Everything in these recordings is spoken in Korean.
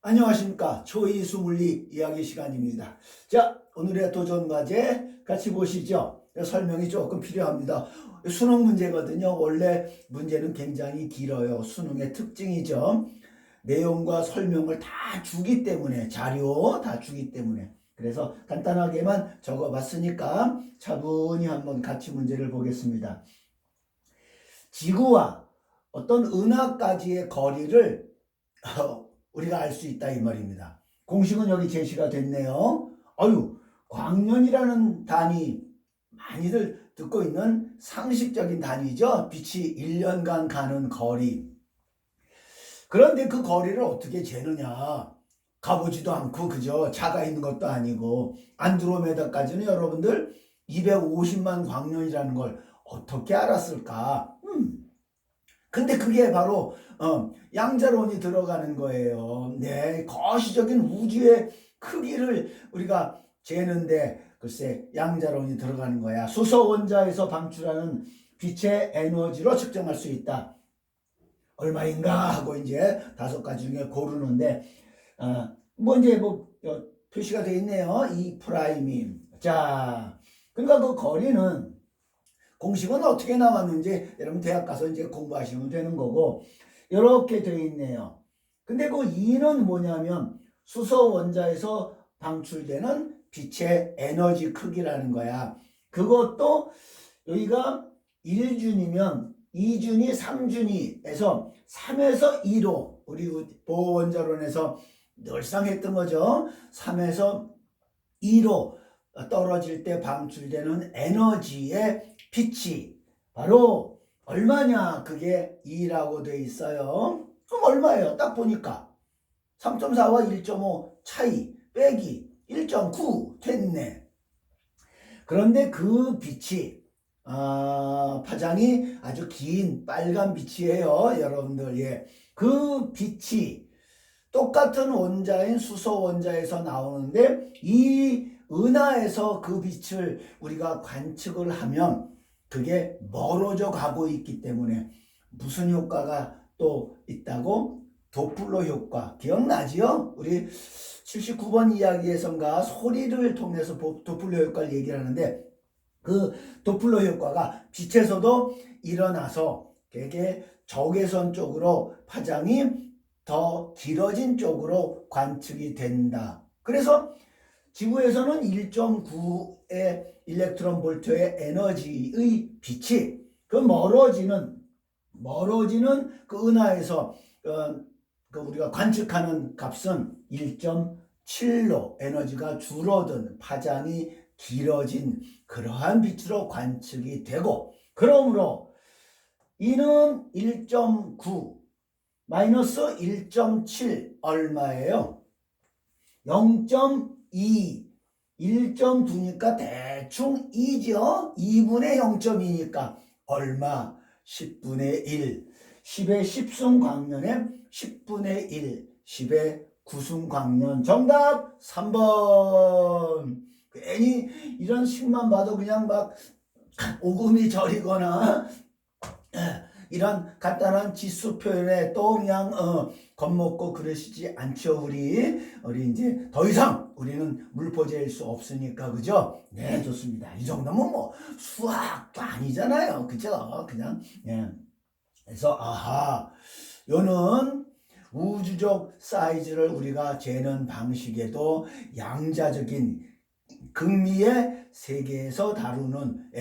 안녕하십니까. 초이수 물리 이야기 시간입니다. 자, 오늘의 도전 과제 같이 보시죠. 설명이 조금 필요합니다. 수능 문제거든요. 원래 문제는 굉장히 길어요. 수능의 특징이죠. 내용과 설명을 다 주기 때문에, 자료 다 주기 때문에. 그래서 간단하게만 적어봤으니까 차분히 한번 같이 문제를 보겠습니다. 지구와 어떤 은하까지의 거리를 우리가 알 수 있다 이 말입니다. 공식은 여기 제시가 됐네요. 광년이라는 단위 많이들 듣고 있는 상식적인 단위죠. 빛이 1년간 가는 거리. 그런데 그 거리를 어떻게 재느냐? 가보지도 않고 그죠? 차가 있는 것도 아니고 안드로메다까지는 여러분들 250만 광년이라는 걸 어떻게 알았을까? 근데 그게 바로 양자론이 들어가는 거예요. 네, 거시적인 우주의 크기를 우리가 재는데 글쎄 양자론이 들어가는 거야. 수소 원자에서 방출하는 빛의 에너지로 측정할 수 있다. 얼마인가 하고 이제 5가지 중에 고르는데 표시가 되어 있네요. E 프라임이. 자, 그러니까 그 거리는 공식은 어떻게 나왔는지 여러분 대학 가서 이제 공부하시면 되는 거고 이렇게 되어 있네요. 근데 그 2는 뭐냐면 수소 원자에서 방출되는 빛의 에너지 크기라는 거야. 그것도 여기가 1준이면 2준이 3준이에서 3에서 2로 우리 보원자론에서 늘상 했던 거죠. 3에서 2로 떨어질 때 방출되는 에너지의 빛이 바로 얼마냐? 그게 2라고 돼 있어요. 그럼 얼마예요? 딱 보니까 3.4와 1.5 차이 빼기 1.9 됐네. 그런데 그 빛이 파장이 아주 긴 빨간 빛이에요. 여러분들. 예. 그 빛이 똑같은 원자인 수소 원자에서 나오는데 이 은하에서 그 빛을 우리가 관측을 하면 그게 멀어져 가고 있기 때문에 무슨 효과가 또 있다고? 도플러 효과. 기억나지요? 우리 79번 이야기에선가 소리를 통해서 도플러 효과를 얘기를 하는데 그 도플러 효과가 빛에서도 일어나서 되게 적외선 쪽으로 파장이 더 길어진 쪽으로 관측이 된다. 그래서 지구에서는 1.9의 일렉트론 볼트의 에너지의 빛이 그 멀어지는 그 은하에서 우리가 관측하는 값은 1.7로 에너지가 줄어든 파장이 길어진 그러한 빛으로 관측이 되고 그러므로 이는 1.9 마이너스 1.7 얼마예요? 0.2 1.2니까 대충 2죠. 2분의 0.2니까 얼마? 10분의 1 10의 10승광년에 10분의 1 10의 9승광년. 정답 3번. 괜히 이런 식만 봐도 그냥 막 오금이 저리거나 이런 간단한 지수 표현에 또 그냥 겁먹고 그러시지 않죠. 우리 이제 더 이상 우리는 물포제일 수 없으니까 그죠? 네, 좋습니다. 이 정도면 뭐 수학도 아니잖아요. 그죠? 그냥 예. 그래서 요는 우주적 사이즈를 우리가 재는 방식에도 양자적인 극미의 세계에서 다루는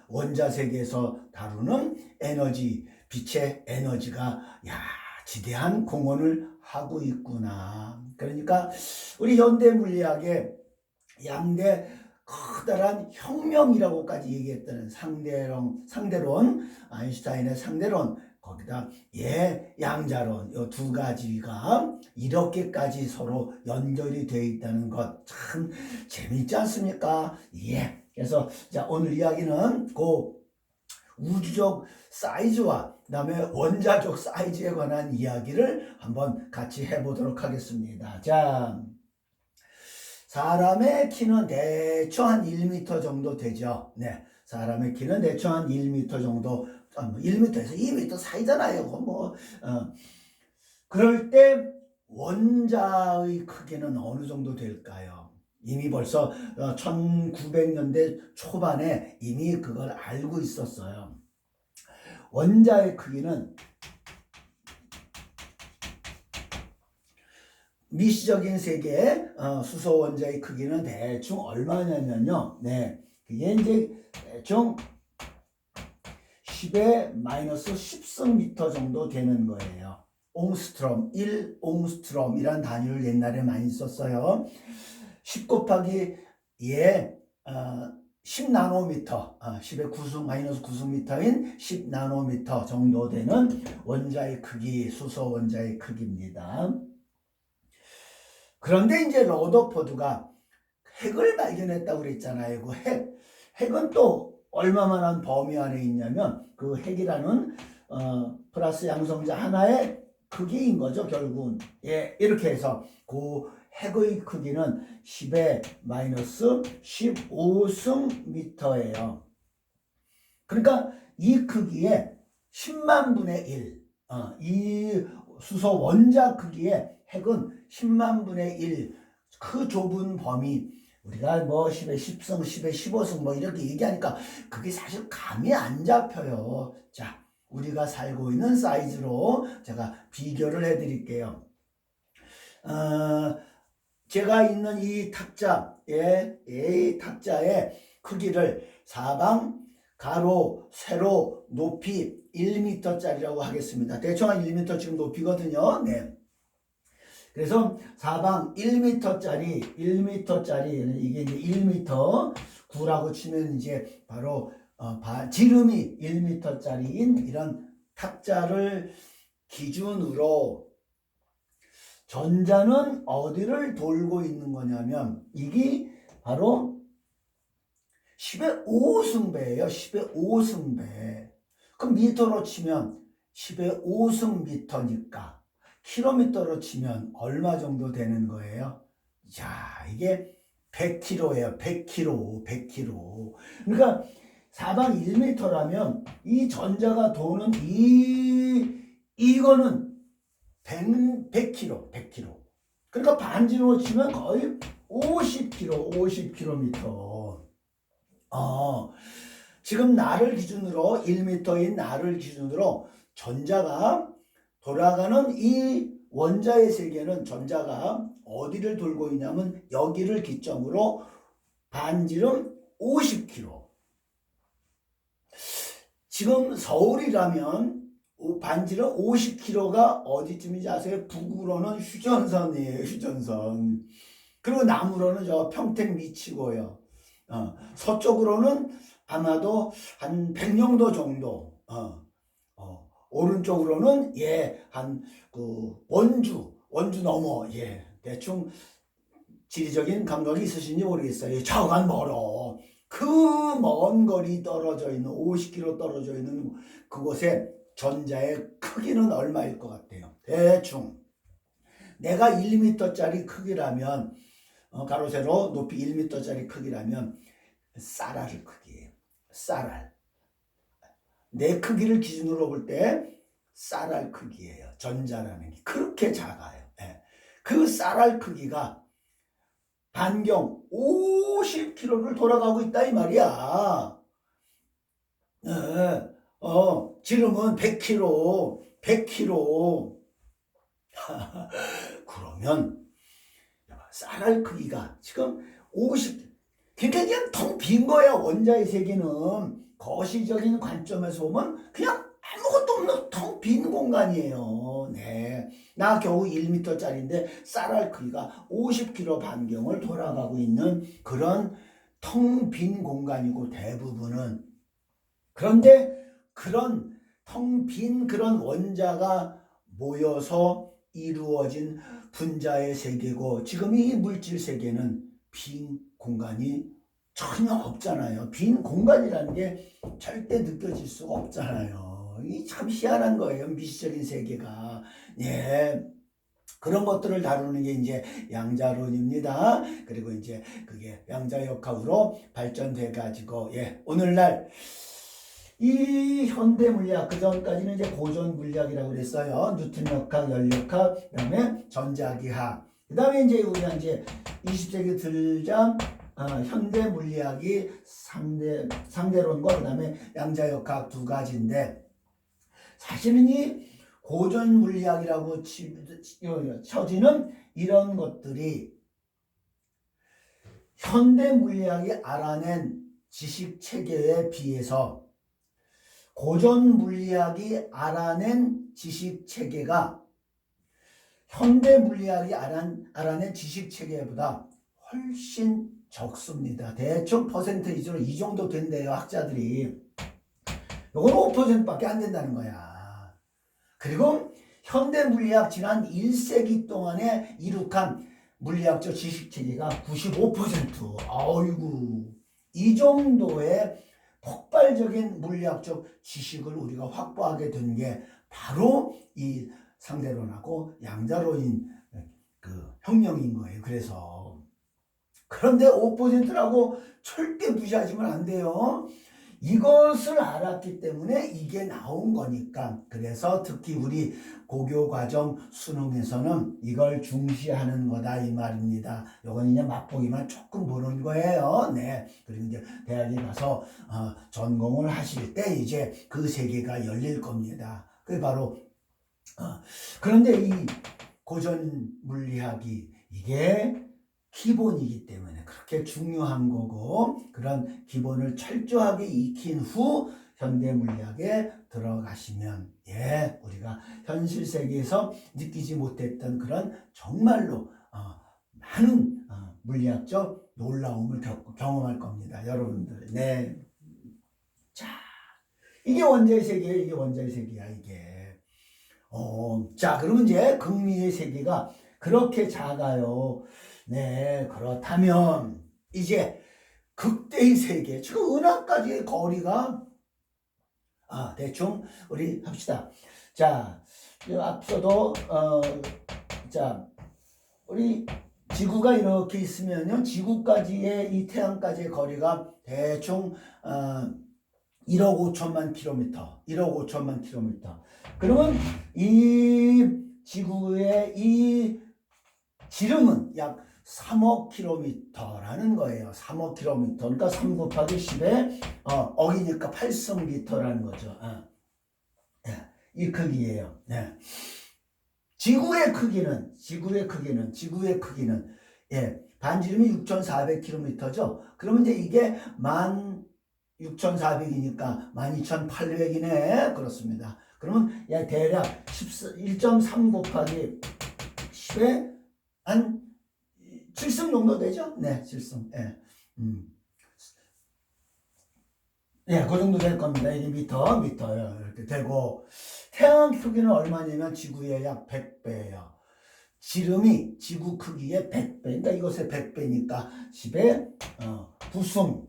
원자 세계에서 다루는 에너지, 빛의 에너지가 지대한 공헌을 하고 있구나. 그러니까 우리 현대 물리학의 양대 커다란 혁명이라고까지 얘기했다는 상대론, 아인슈타인의 상대론, 거기다 양자론, 이 두 가지가 이렇게까지 서로 연결이 되어 있다는 것 참 재미있지 않습니까? 그래서 자, 오늘 이야기는 그 우주적 사이즈와 그다음에 원자적 사이즈에 관한 이야기를 한번 같이 해보도록 하겠습니다. 자, 사람의 키는 대충 한 1m 정도 되죠. 네, 사람의 키는 대충 한 1m 정도, 1m에서 2m 사이잖아요. 그럴 때 원자의 크기는 어느 정도 될까요? 이미 벌써 1900년대 초반에 이미 그걸 알고 있었어요. 원자의 크기는 미시적인 세계의 수소 원자의 크기는 대충 얼마냐면요. 네, 그게 이제 대충 10의 마이너스 10승미터 정도 되는 거예요. 옹스트롬, 1옹스트롬이란 단위를 옛날에 많이 썼어요. 10 곱하기 10나노미터, 10의 9승 마이너스 9승미터인 10나노미터 정도 되는 원자의 크기, 수소 원자의 크기입니다. 그런데 이제 러더포드가 핵을 발견했다고 그랬잖아요. 그 핵은 또 얼마만한 범위 안에 있냐면 그 핵이라는 플러스 양성자 하나의 크기인 거죠, 결국은. 예, 이렇게 해서 그 핵의 크기는 10의 마이너스 15승 미터예요. 그러니까 이 크기에 10만 분의 1, 이 수소 원자 크기의 핵은 10만 분의 1, 그 좁은 범위, 우리가 뭐 10의 10승, 10의 15승 뭐 이렇게 얘기하니까 그게 사실 감이 안 잡혀요. 자, 우리가 살고 있는 사이즈로 제가 비교를 해드릴게요. 제가 있는 이 탁자의 크기를 사방, 가로, 세로, 높이 1m짜리라고 하겠습니다. 대충 한 1m 지금 높이거든요. 네. 그래서 사방 1m짜리 이게 이제 1m 9라고 치면 이제 바로 지름이 1m짜리인 이런 탁자를 기준으로 전자는 어디를 돌고 있는 거냐면 이게 바로 10의 5승배예요. 10의 5승배. 그럼 미터로 치면 10의 5승 미터니까 킬로미터로 치면 얼마 정도 되는 거예요? 자, 이게 100km예요. 100km. 그러니까 사방 1m라면 이 전자가 도는 이거는 100km. 그러니까 반지로 치면 거의 50km. 지금 나를 기준으로 1m인 나를 기준으로 전자가 돌아가는 이 원자의 세계는 전자가 어디를 돌고 있냐면 여기를 기점으로 반지름 50km. 지금 서울이라면 반지름 50km가 어디쯤인지 아세요? 북으로는 휴전선이에요. 휴전선. 그리고 남으로는 저 평택 미치고요. 서쪽으로는 아마도 한 백령도 정도. 오른쪽으로는 한 그 원주 넘어 대충 지리적인 감각이 있으신지 모르겠어요. 저간 멀어. 그 먼 거리 떨어져 있는 50km 떨어져 있는 그곳에 전자의 크기는 얼마일 것 같아요? 대충 내가 1m짜리 크기라면 가로 세로 높이 1m짜리 크기라면 쌀알 크기예요. 쌀알. 내 크기를 기준으로 볼 때 쌀알 크기예요. 전자라는 게 그렇게 작아요. 네. 그 쌀알 크기가 반경 50km를 돌아가고 있다 이 말이야. 네. 지름은 100km. 그러면 쌀알 크기가 지금 그러니까 그냥 텅 빈 거야. 원자의 세계는 거시적인 관점에서 보면 그냥 아무것도 없는 텅 빈 공간이에요. 네, 나 겨우 1m짜리인데 쌀알 크기가 50km 반경을 돌아가고 있는 그런 텅 빈 공간이고 대부분은. 그런데 그런 텅 빈 그런 원자가 모여서 이루어진 분자의 세계고 지금 이 물질 세계는 빈 공간이 전혀 없잖아요. 빈 공간이라는 게 절대 느껴질 수가 없잖아요. 이 참 희한한 거예요. 미시적인 세계가. 예. 그런 것들을 다루는 게 이제 양자론입니다. 그리고 이제 그게 양자역학으로 발전돼 가지고 오늘날 이 현대 물리학, 그 전까지는 이제 고전 물리학이라고 그랬어요. 뉴턴 역학, 연력학, 그다음에 전자기학. 그다음에 이제 우리가 이제 20세기 들자 현대 물리학이 상대론과 그다음에 양자역학 두 가지인데, 사실은 이 고전 물리학이라고 쳐지는 이런 것들이 현대 물리학이 알아낸 지식 체계에 비해서 고전 물리학이 알아낸 지식 체계가 현대 물리학이 알아낸 지식 체계보다 훨씬 적습니다. 대충 퍼센테이지로 이 정도 된대요, 학자들이. 이건 5%밖에 안 된다는 거야. 그리고 현대 물리학 지난 1세기 동안에 이룩한 물리학적 지식 체계가 95%. 아이고, 이 정도의 폭발적인 물리학적 지식을 우리가 확보하게 된 게 바로 이 상대론하고 양자론인 그 혁명인 거예요. 그래서 그런데 5%라고 절대 무시하시면 안 돼요. 이것을 알았기 때문에 이게 나온 거니까. 그래서 특히 우리 고교과정 수능에서는 이걸 중시하는 거다 이 말입니다. 이건 이제 맛보기만 조금 보는 거예요. 네. 그리고 이제 대학에 가서 전공을 하실 때 이제 그 세계가 열릴 겁니다. 그게 바로 그런데 이 고전 물리학이 이게 기본이기 때문에 그렇게 중요한 거고, 그런 기본을 철저하게 익힌 후 현대 물리학에 들어가시면 우리가 현실 세계에서 느끼지 못했던 그런 정말로 많은 물리학적 놀라움을 경험할 겁니다, 여러분들. 네. 자, 이게 원자의 세계예요. 이게 원자의 세계야, 이게. 자, 그러면 이제 극미의 세계가 그렇게 작아요. 네, 그렇다면 이제 극대의 세계, 지금 은하까지의 거리가 대충 우리 합시다. 자, 앞서도 자, 우리 지구가 이렇게 있으면요, 지구까지의 이 태양까지의 거리가 대충 1억 5천만 킬로미터, 1억 5천만 킬로미터. 그러면 이 지구의 이 지름은 약 3억 킬로미터라는 거예요. 3억 킬로미터. 그러니까 3 곱하기 10에 억이니까 8성미터라는 거죠. 이 크기예요. 네. 지구의 크기는 반지름이 6,400km죠. 그러면 이제 이게 16,400이니까 12,800이네. 그렇습니다. 그러면 대략 1.3 곱하기 10에 한 7승 정도 되죠? 네, 7승. 그 정도 될 겁니다. 이게 미터 이렇게 되고, 태양 크기는 얼마냐면 지구의 약 100배예요. 지름이 지구 크기의 100배. 그러니까 이것의 100배니까 10의 9승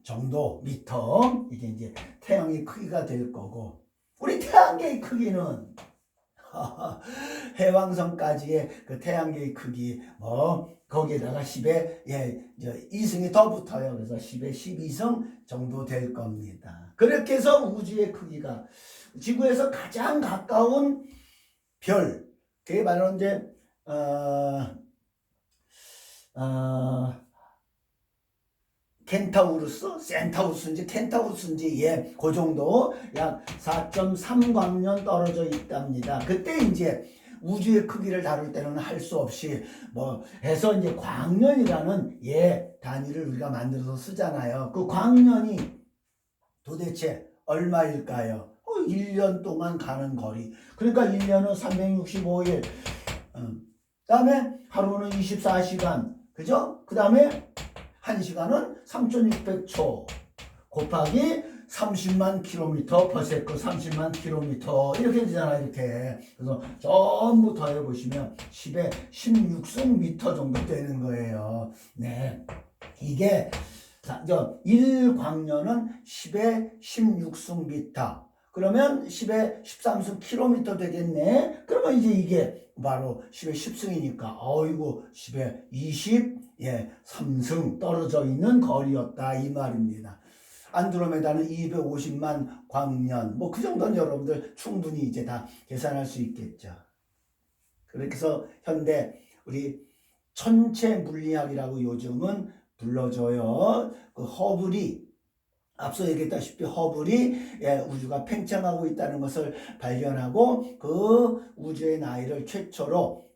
정도 미터. 이게 이제 태양의 크기가 될 거고, 우리 태양계의 크기는 해왕성까지의 그 태양계의 크기, 거기에다가 10에 2승이 더 붙어요. 그래서 10에 12승 정도 될 겁니다. 그렇게 해서 우주의 크기가 지구에서 가장 가까운 별, 그게 바로 이제 센타우루스인지 켄타우루스인지 그 정도 약 4.3광년 떨어져 있답니다. 그때 이제 우주의 크기를 다룰 때는 할 수 없이 해서 이제 광년이라는 단위를 우리가 만들어서 쓰잖아요. 그 광년이 도대체 얼마일까요? 1년 동안 가는 거리. 그러니까 1년은 365일. 그다음에 하루는 24시간. 그죠? 그다음에 1시간은 3600초 곱하기 30만 킬로미터 퍼세컨, 30만 킬로미터 이렇게 되잖아요. 이렇게. 그래서 전부 더해보시면 10에 16승 미터 정도 되는 거예요. 네. 이게 1광년은 10에 16승 미터. 그러면 10에 13승 킬로미터 되겠네. 그러면 이제 이게 바로 10에 10승이니까 어이구 10에 23승 떨어져 있는 거리였다 이 말입니다. 안드로메다는 250만 광년. 뭐 그 정도는 여러분들 충분히 이제 다 계산할 수 있겠죠. 그래서 현대 우리 천체 물리학이라고 요즘은 불러줘요. 그 허블이 앞서 얘기했다시피 허블이 우주가 팽창하고 있다는 것을 발견하고 그 우주의 나이를 최초로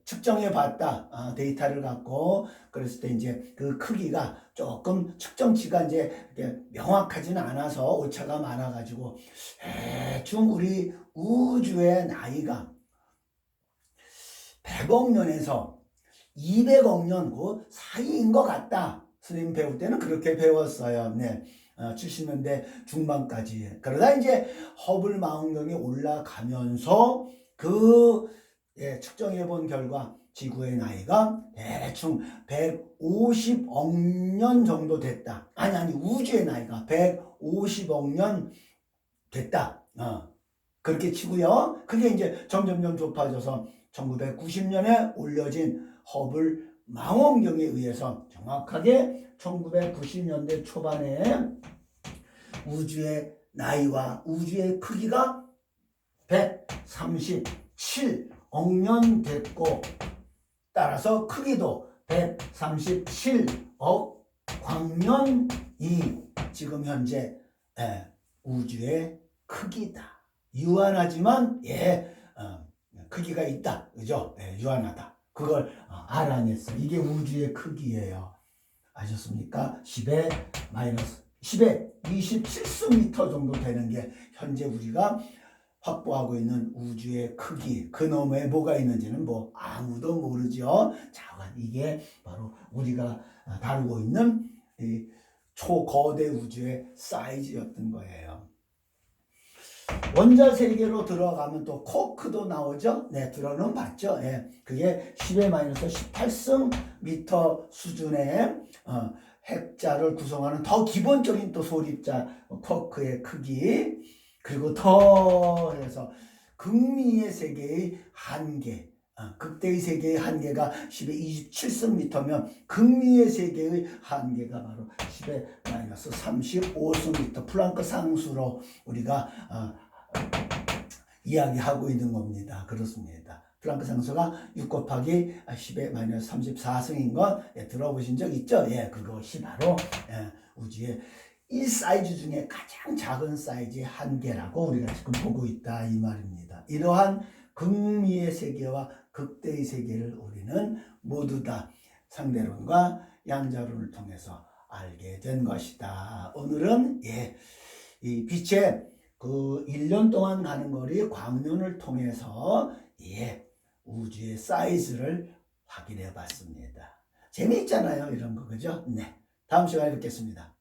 측정해 봤다. 데이터를 갖고 그랬을 때 이제 그 크기가 조금 측정치가 이제 명확하지는 않아서 오차가 많아가지고 대충 우리 우주의 나이가 100억 년에서 200억 년 그 사이인 것 같다. 선생님 배울 때는 그렇게 배웠어요. 네. 70년대 중반까지. 그러다 이제 허블 망원경이 올라가면서 측정해 본 결과 지구의 나이가 대충 150억 년 정도 됐다. 아니 우주의 나이가 150억 년 됐다. 그렇게 치고요. 그게 이제 점점점 좁아져서 1990년에 올려진 허블 망원경에 의해서 정확하게 1990년대 초반에 우주의 나이와 우주의 크기가 137억 년 됐고 따라서 크기도 137억 광년이 지금 현재 우주의 크기다. 유한하지만 크기가 있다. 그죠? 유한하다. 그걸 알아냈어. 이게 우주의 크기예요. 아셨습니까? 10의 27수미터 정도 되는 게 현재 우리가 확보하고 있는 우주의 크기. 그 너머에 뭐가 있는지는 뭐 아무도 모르죠. 자, 이게 바로 우리가 다루고 있는 이 초거대 우주의 사이즈였던 거예요. 원자 세계로 들어가면 또 코크도 나오죠. 네, 들어는 봤죠. 그게 10의 18승 미터 수준의 핵자를 구성하는 더 기본적인 또 소립자 코크의 크기, 그리고 더 해서 극미의 세계의 한계, 극대의 세계의 한계가 10의 27승 미터면 극미의 세계의 한계가 바로 10의 35승 미터, 플랑크 상수로 우리가 이야기하고 있는 겁니다. 그렇습니다. 플랑크 상수가 6 곱하기 10의 34승인 거 들어보신 적 있죠? 그것이 바로 우주의 이 사이즈 중에 가장 작은 사이즈의 한계라고 우리가 지금 보고 있다 이 말입니다. 이러한 극미의 세계와 극대의 세계를 우리는 모두 다 상대론과 양자론을 통해서 알게 된 것이다. 오늘은 이 빛의 그 1년 동안 가는 거리 광년을 통해서 우주의 사이즈를 확인해 봤습니다. 재미있잖아요, 이런 거. 그죠? 네. 다음 시간에 뵙겠습니다.